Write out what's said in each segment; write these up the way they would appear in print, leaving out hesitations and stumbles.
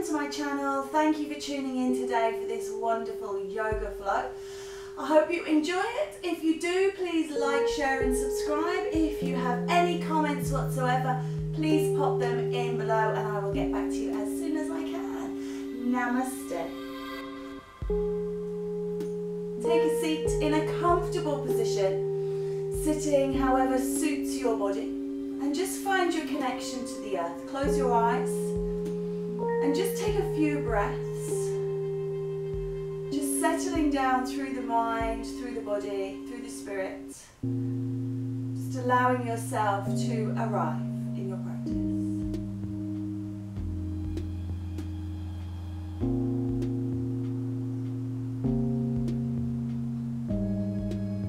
welcome to my channel. Thank you for tuning in today for this wonderful yoga flow. I hope you enjoy it. If you do, please like, share and subscribe. If you have any comments whatsoever, please pop them in below and I will get back to you as soon as I can. Namaste. Take a seat in a comfortable position, sitting however suits your body, and just find your connection to the earth. Close your eyes and just take a few breaths. Just settling down through the mind, through the body, through the spirit. Just allowing yourself to arrive in your practice.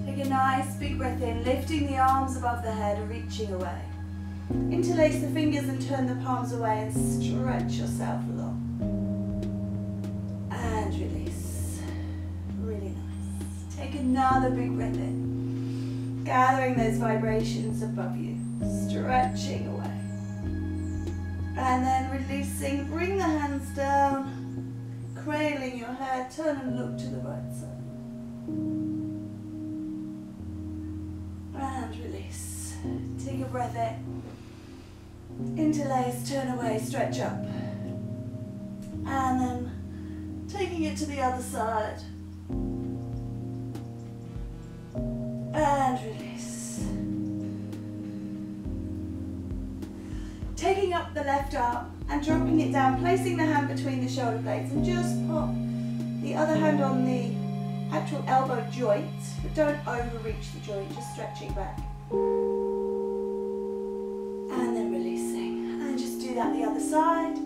Take a nice big breath in, lifting the arms above the head, reaching away. Interlace the fingers and turn the palms away and stretch yourself along. And release. Really nice. Take another big breath in. Gathering those vibrations above you. Stretching away. And then releasing. Bring the hands down. Cradling your head. Turn and look to the right side. And release. Take a breath in. Interlace, turn away, stretch up. And then taking it to the other side. And release. Taking up the left arm and dropping it down, placing the hand between the shoulder blades and just pop the other hand on the actual elbow joint, but don't overreach the joint, just stretching back. That the other side.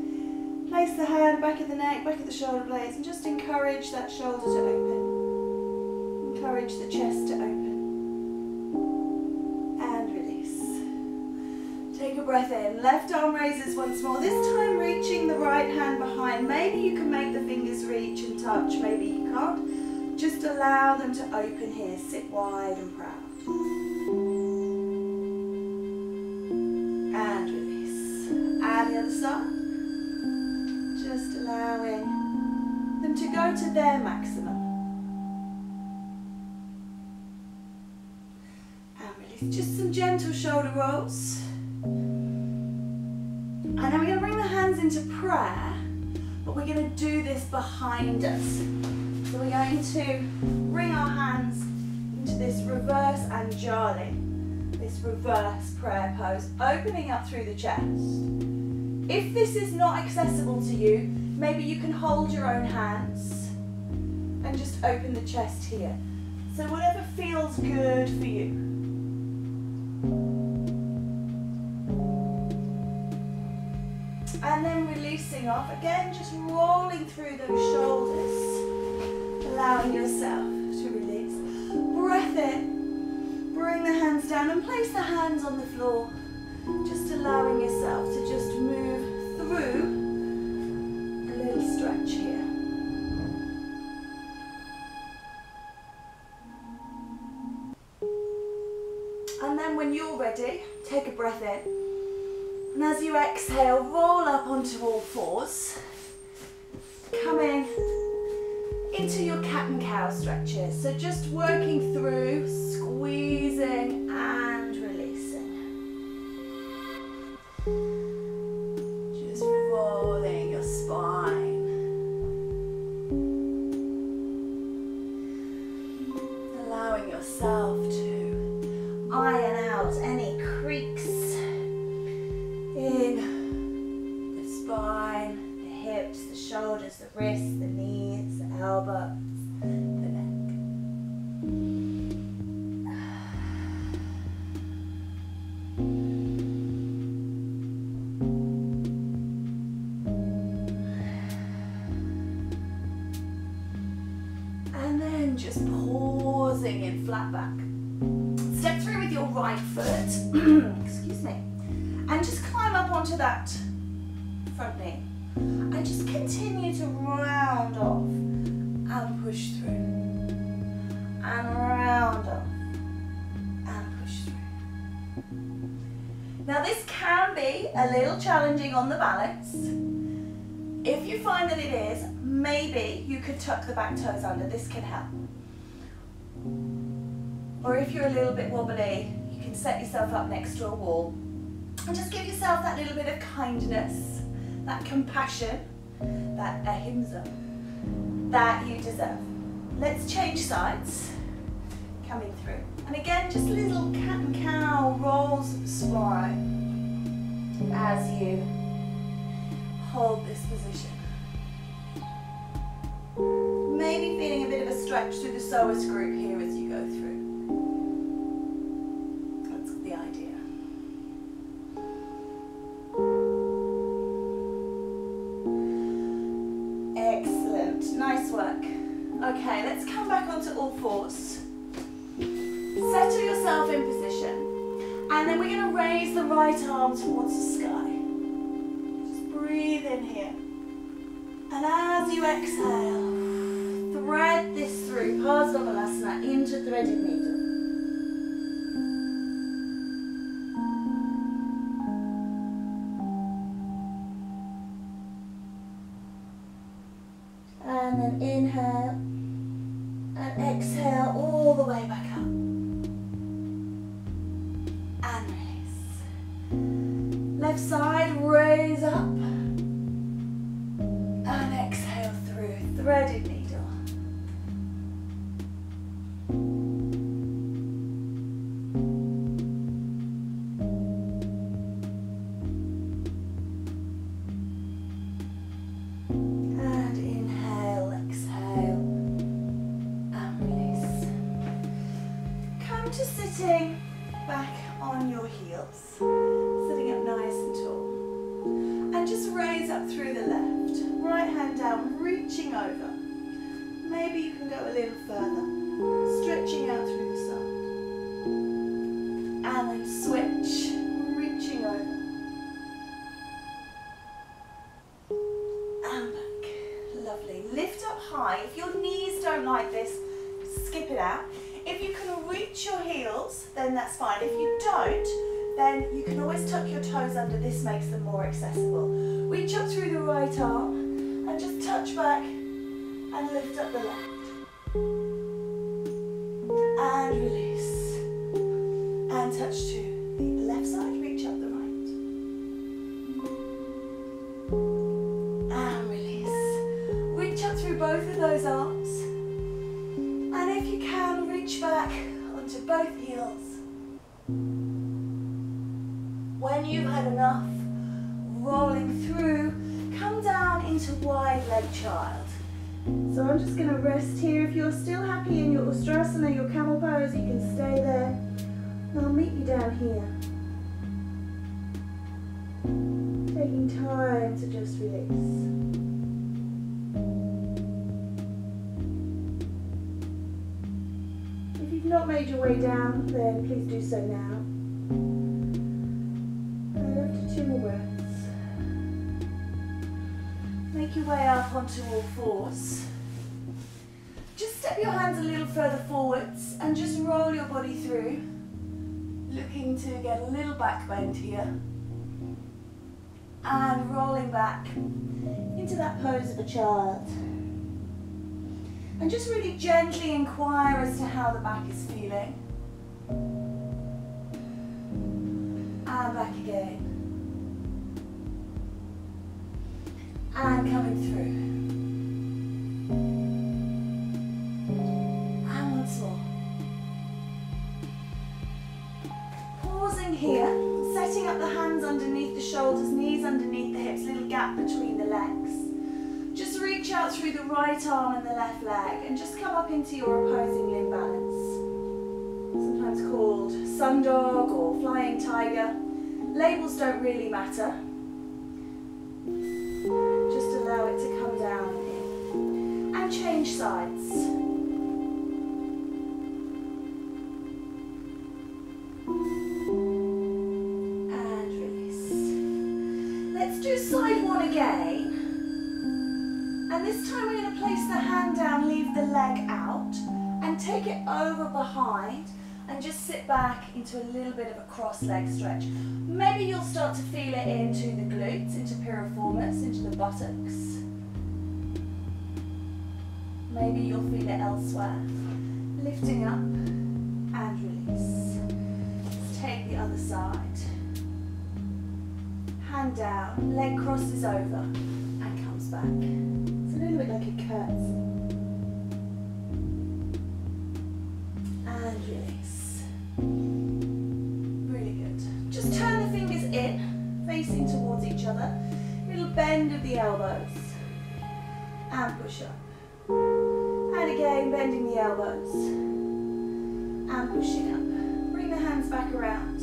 Place the hand back at the neck, back at the shoulder blades, and just encourage that shoulder to open. Encourage the chest to open. And release. Take a breath in. Left arm raises once more. This time reaching the right hand behind. Maybe you can make the fingers reach and touch. Maybe you can't. Just allow them to open here. Sit wide and proud. And the other side, just allowing them to go to their maximum. And release, just some gentle shoulder rolls. And then we're going to bring the hands into prayer, but we're going to do this behind us. So we're going to bring our hands into this reverse anjali, this reverse prayer pose, opening up through the chest. If this is not accessible to you, maybe you can hold your own hands and just open the chest here. So whatever feels good for you. And then releasing off, again just rolling through those shoulders, allowing yourself to release. Breath in, bring the hands down and place the hands on the floor. Just allowing yourself to just move through a little stretch here. And then when you're ready, take a breath in. And as you exhale, roll up onto all fours. Coming into your cat and cow stretches. So just working through, squeezing and releasing. Just rolling your spine. Allowing yourself to iron out any creaks in the spine, the hips, the shoulders, the wrists, the knees, the elbows, the neck. And then just pausing in flat back. Step through with your right foot, excuse me, and just climb up onto that front knee. And just continue to round off and push through. And round off and push through. Now this can be a little challenging on the balance, but we're going to do this behind us. So we're going to take the hands If you find that it is, maybe you could tuck the back toes under. This can help. Or if you're a little bit wobbly, you can set yourself up next to a wall and just give yourself that little bit of kindness, that compassion, that ahimsa that you deserve. Let's change sides. Coming through. And again, just little cat and cow rolls of spine as you hold this position. Maybe feeling a bit of a stretch through the psoas group here as you go through. That's the idea. Excellent, nice work. Okay, let's come back onto all fours. Settle yourself in position, and then we're going to raise the right arm towards the sky. Just breathe in here, and as you exhale, thread this through Parsvavanasana into threaded needle. And then inhale and exhale all the way back up. And release. Left side, raise up. And exhale through, threaded needle. And inhale, exhale, and release. Come to sitting back on your heels, sitting up nice and tall, and just raise up through the left, right hand down, reaching over. Maybe you can go a little further, stretching out through the side, and then switch, reaching over, and back. Lovely. Lift up high. If your knees don't like this, skip it out. If you can reach your heels, then that's fine. If you don't, then you can always tuck your toes under. This makes them more accessible. Reach up through the right arm and just touch back and lift up the left. And release. And touch to the left side, reach up the right. And release. Reach up through both of those arms. And if you can, reach back onto both heels. When you've had enough, rolling through, come down into wide leg child. So I'm just going to rest here. If you're still happy in your Ustrasana, your camel pose, you can stay there. And I'll meet you down here. Taking time to just release. If you've not made your way down, then please do so now. And after 2 more breaths. Make your way up onto all fours. Just step your hands a little further forwards and just roll your body through. Looking to get a little back bend here. And rolling back into that pose of a child. And just really gently inquire as to how the back is feeling. And back again. And coming through. And once more. Pausing here, setting up the hands underneath the shoulders, knees underneath the hips, little gap between the legs. Just reach out through the right arm and the left leg and just come up into your opposing limb balance. Sometimes called sun dog or flying tiger. Labels don't really matter. Just allow it to come down in. And change sides. And release. Let's do side one again. And this time we're going to place the hand down, leave the leg out, and take it over behind. And just sit back into a little bit of a cross leg stretch. Maybe you'll start to feel it into the glutes, into piriformis, into the buttocks. Maybe you'll feel it elsewhere. Lifting up and release. Let's take the other side. Hand down, leg crosses over and comes back. It's a little bit like a curtsy. And release. Really good. Just turn the fingers in, facing towards each other. Little bend of the elbows. And push up. And again, bending the elbows. And pushing up. Bring the hands back around.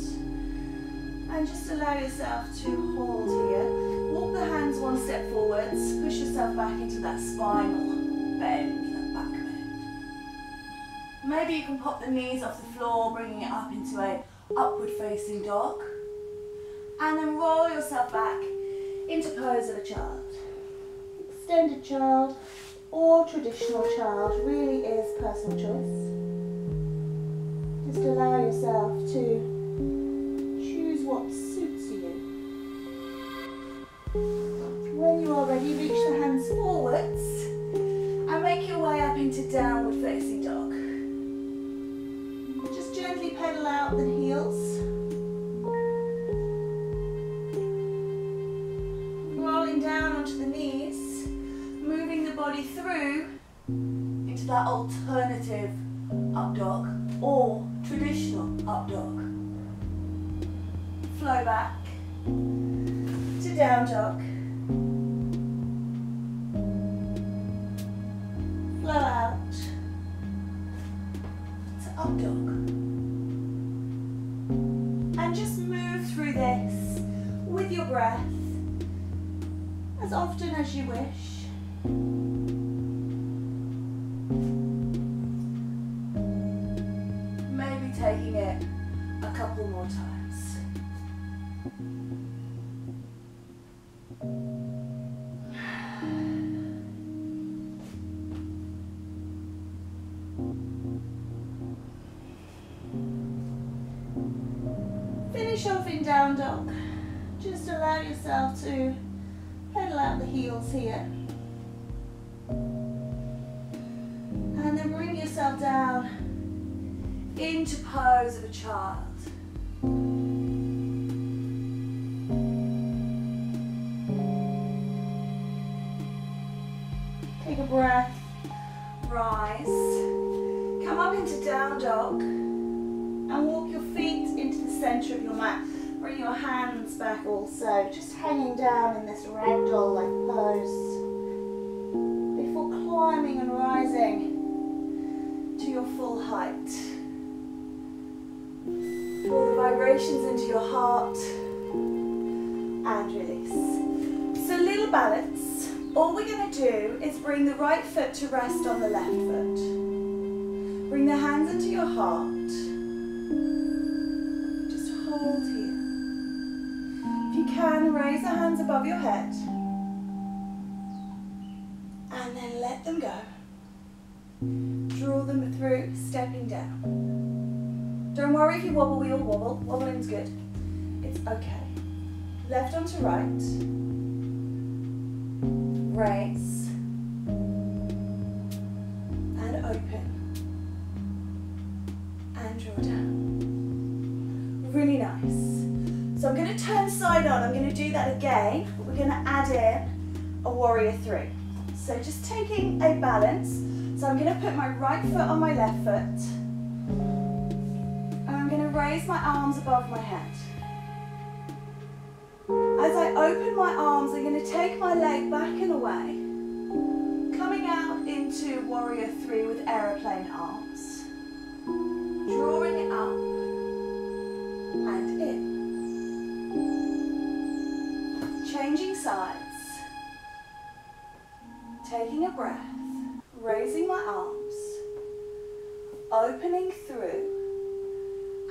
And just allow yourself to hold here. Walk the hands one step forwards. Push yourself back into that spinal bend, that back bend. Maybe you can pop the knees off the floor, bringing it up into a upward facing dog. And then roll yourself back into pose of a child. Extended child or traditional child really is personal choice. Just allow yourself to choose what suits you. When you are ready, reach the hands forwards and make your way up into downward facing dog. Just gently pedal out the heels. Rolling down onto the knees, moving the body through into that alternative up dog or traditional up dog. Flow back to down dog. Flow out to up dog. And just move through this with your breath as often as you wish. Maybe taking it a couple more times. Finish off in down dog. Just allow yourself to pedal out the heels here. And then bring yourself down into pose of a child. Take a breath, rise, come up into down dog and walk your feet into the center of your mat. Bring your hands back also, just hanging down in this ragdoll-like pose before climbing and rising to your full height. Feel the vibrations into your heart and release. So little balance. All we're going to do is bring the right foot to rest on the left foot. Bring the hands into your heart. Just hold here. If you can, raise the hands above your head. And then let them go. Draw them through, stepping down. Don't worry if you wobble, we all wobble. Wobbling's good. It's okay. Left onto right. Raise. And open. And draw down. Really nice. So I'm going to turn side on. I'm going to do that again. But we're going to add in a warrior three. So just taking a balance. So I'm going to put my right foot on my left foot. And I'm going to raise my arms above my head. As I open my arms, I'm going to take my leg back and away. Coming out into warrior three with aeroplane arms. Drawing it up. And in. Changing sides. Taking a breath. Raising my arms, opening through,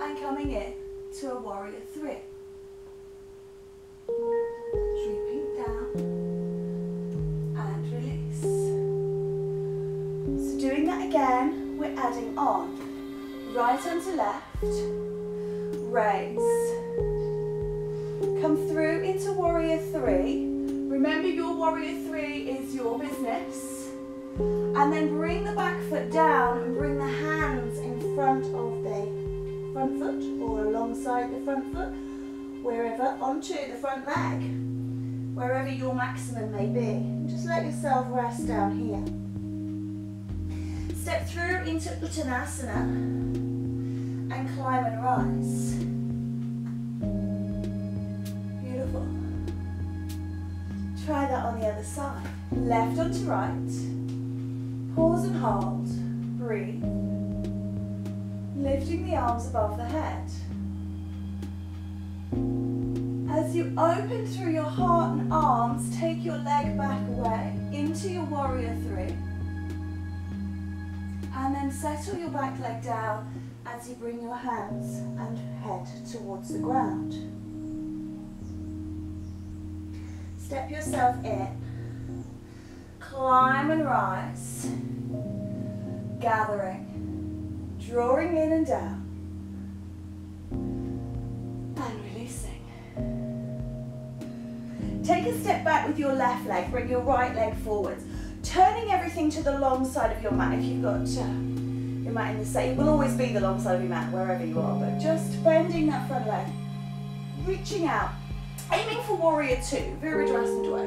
and coming in to a warrior three. Drooping down, and release. So doing that again, we're adding on, right onto left, left. Raise. Come through into warrior three. Remember, your warrior three is your business. And then bring the back foot down and bring the hands in front of the front foot or alongside the front foot, wherever, onto the front leg, wherever your maximum may be. And just let yourself rest down here. Step through into Uttanasana and climb and rise. Beautiful. Try that on the other side. Left onto right. Pause and hold. Breathe. Lifting the arms above the head. As you open through your heart and arms, take your leg back away into your warrior three. And then settle your back leg down as you bring your hands and head towards the ground. Step yourself in. Climb and rise. Gathering. Drawing in and down. And releasing. Take a step back with your left leg. Bring your right leg forwards. Turning everything to the long side of your mat. If you've got your mat in the same, it will always be the long side of your mat wherever you are, but just bending that front leg, reaching out, aiming for warrior two, Virabhadrasana.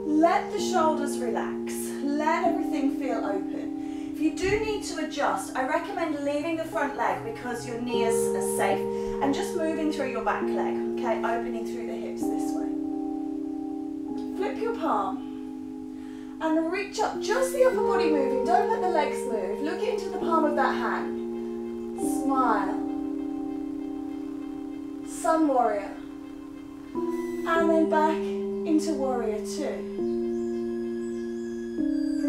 Let the shoulders relax, let everything feel open. If you do need to adjust, I recommend leaving the front leg because your knees are safe and just moving through your back leg, okay, opening through the hips this way. Flip your palm. And reach up, just the upper body moving, don't let the legs move. Look into the palm of that hand. Smile. Sun warrior. And then back into warrior two.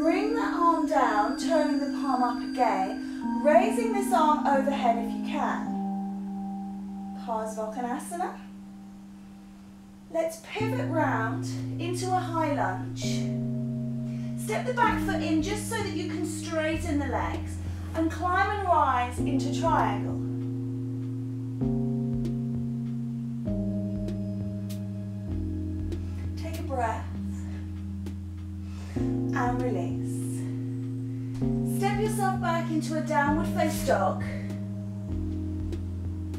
Bring that arm down, turning the palm up again, raising this arm overhead if you can. Parsvakonasana. Let's pivot round into a high lunge. Step the back foot in just so that you can straighten the legs and climb and rise into triangle. Take a breath and release. Step yourself back into a downward face dog.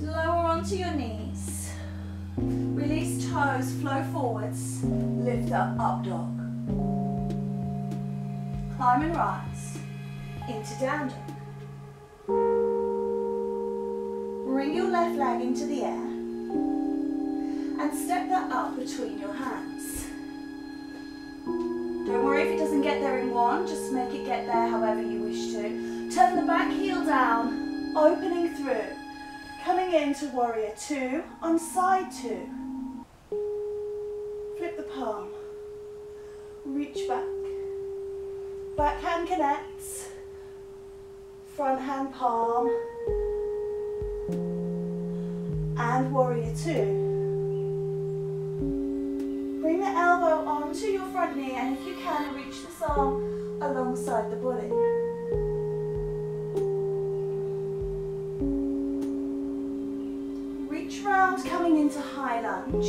Lower onto your knees. Release toes, flow forwards, lift up, up dog. Climb and rise into down dog. Bring your left leg into the air and step that up between your hands. Don't worry if it doesn't get there in one, just make it get there however you wish to. Turn the back heel down, opening through, coming into warrior two on side two. Flip the palm, reach back. Back hand connects, front hand palm, and warrior two. Bring the elbow onto your front knee, and if you can, reach this arm alongside the body. Reach round, coming into high lunge.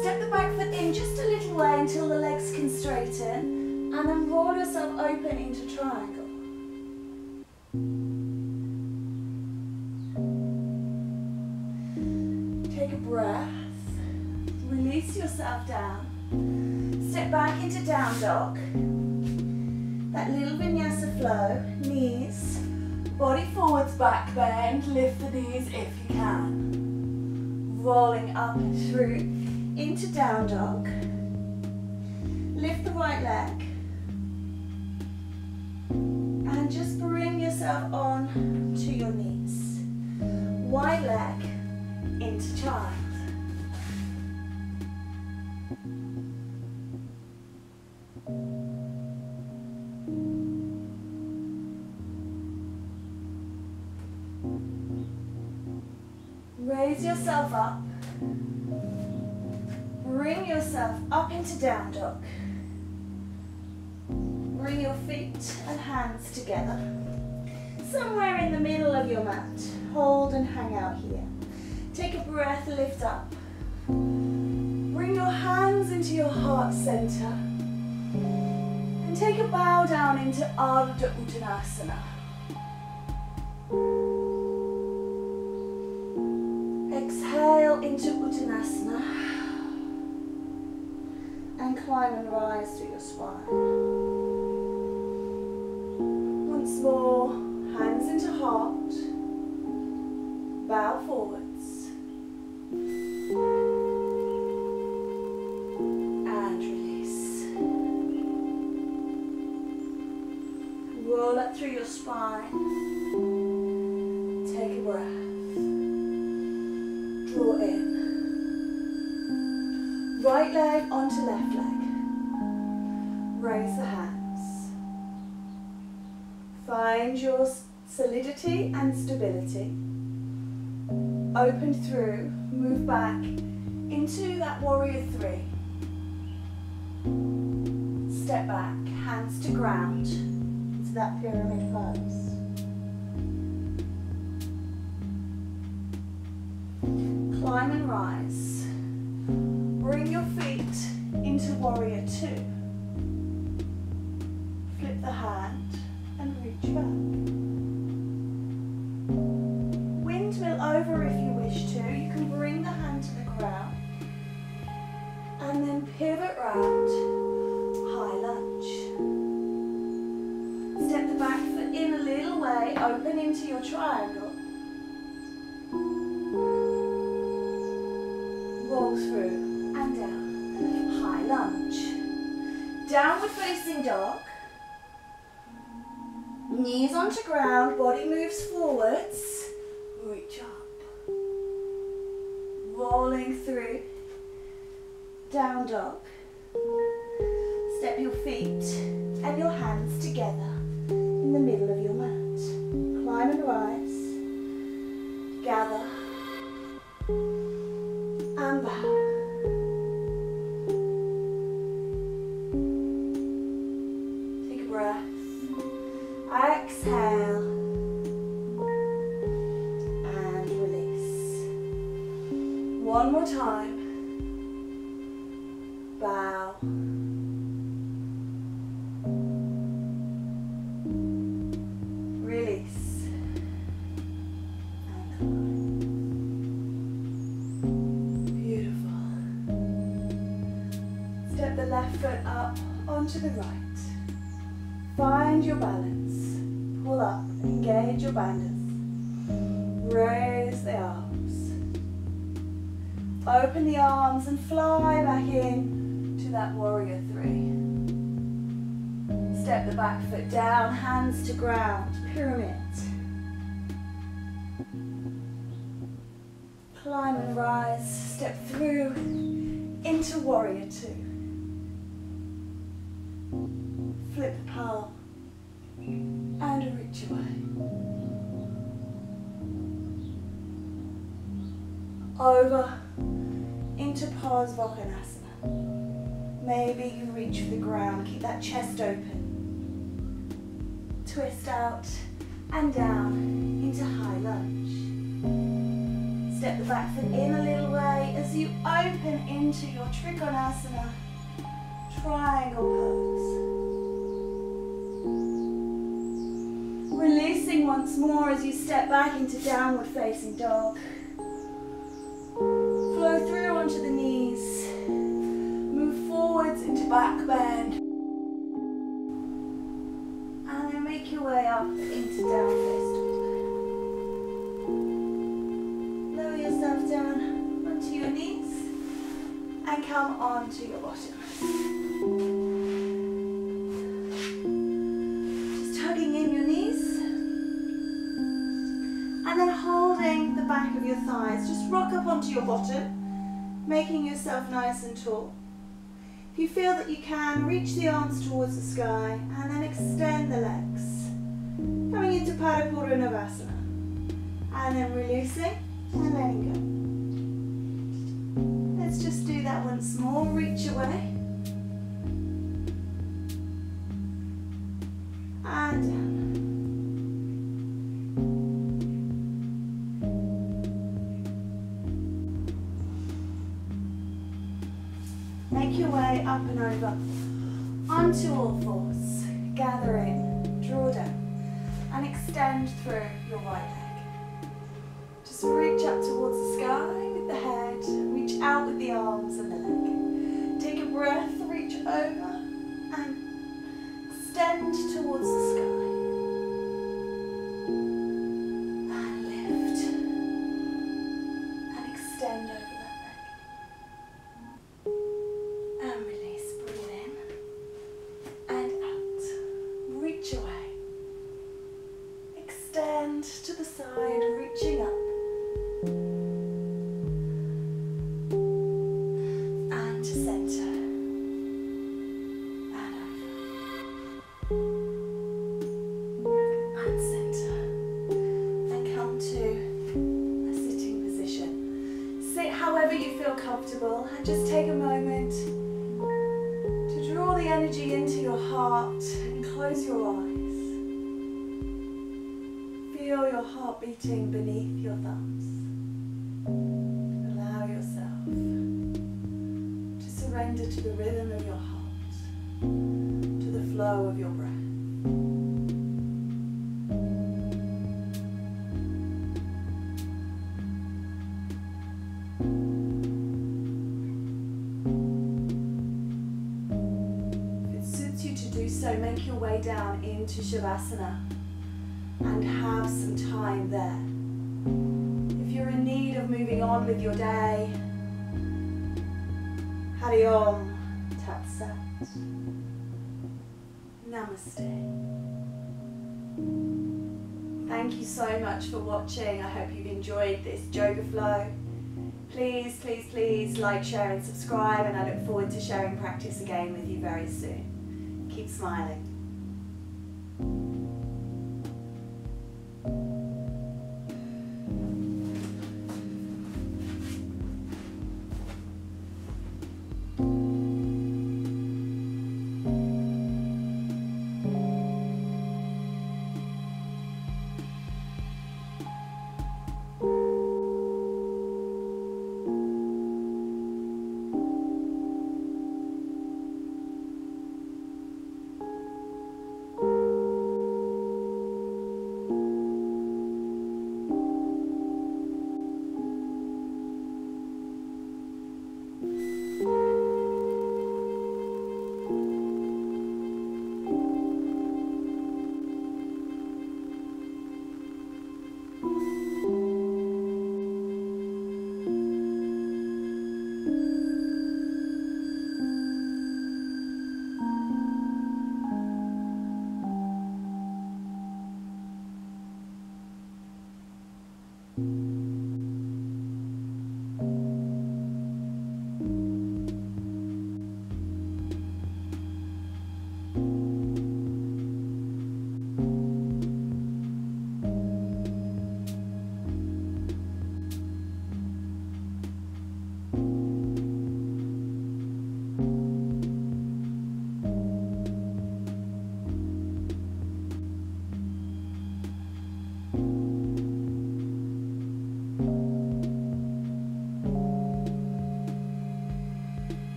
Step the back foot in just a little way until the legs can straighten. And then roll yourself open into triangle. Take a breath. Release yourself down. Step back into down dog. That little vinyasa flow. Knees. Body forwards, back bend. Lift the knees if you can. Rolling up and through into down dog. Lift the right leg. And just bring yourself on to your knees. Wide leg into child. Raise yourself up. Bring yourself up into down dog. Bring your feet and hands together. somewhere in the middle of your mat. Hold and hang out here. Take a breath, lift up. Bring your hands into your heart center. And take a bow down into Ardha Uttanasana. Exhale into Uttanasana. And climb and rise through your spine. Once more, hands into heart. Bow forwards. And release. Roll up through your spine. Take a breath. Draw in. Right leg onto left leg. Raise the hands. Find your solidity and stability. Open through, move back into that warrior three. Step back, hands to ground, into that pyramid pose. Climb and rise. Bring your feet into warrior two. Flip the hand and reach back. Windmill over if you wish to. You can bring the hand to the ground and then pivot round, high lunge. Step the back foot in a little way, open into your triangle. Roll through and down, high lunge. Downward facing dog. Knees onto ground, body moves forwards. Reach up. Rolling through. Down dog. Step your feet and your hands together in the middle of your mat. Climb and rise. Gather. And bow. Take a breath. Exhale. And release. One more time. Bow. Release. And climb. Beautiful. Step the left foot up onto the right. Find your balance. Pull up, engage your bandhas. Raise the arms. Open the arms and fly back in to that warrior three. Step the back foot down, hands to ground, pyramid. Climb and rise, step through into warrior two. Flip the palm and reach away. Over into Parsvottanasana. Maybe you reach for the ground, keep that chest open. Twist out and down into high lunge. Step the back foot in a little way as you open into your Trikonasana triangle pose. Releasing once more as you step back into downward facing dog. Flow through onto the knees. Move forwards into back bend. And then make your way up into down face dog. Lower yourself down onto your knees and come onto your bottom. Just tugging in your knees. And then holding the back of your thighs, just rock up onto your bottom, making yourself nice and tall. If you feel that you can, reach the arms towards the sky and then extend the legs. Coming into Pada Purvanavasana. And then releasing and letting go. Let's just do that once more. Reach away. And down. Make your way up and over onto all fours. Gather in, draw down, and extend through your right leg. Just reach up towards the sky with the head, reach out with the arms and the leg. Take a breath, reach over and extend towards the sky. And lift. And extend over that leg. And release. Breathe in and out. Reach away. Extend to the side, reaching up. And to center. And over. And center. And come to a sitting position. Sit however you feel comfortable and just take a moment to draw the energy into your heart and close your eyes. Feel your heart beating beneath your thumbs. Allow yourself to surrender to the rhythm of your heart, to the flow of your breath. If it suits you to do so, make your way down into Shavasana and have some time there. If you're in need of moving on with your day, Hari Om Tat Sat. Namaste. Thank you so much for watching. I hope you've enjoyed this Yoga Flow. Please, please, please like, share and subscribe, and I look forward to sharing practice again with you very soon. Keep smiling.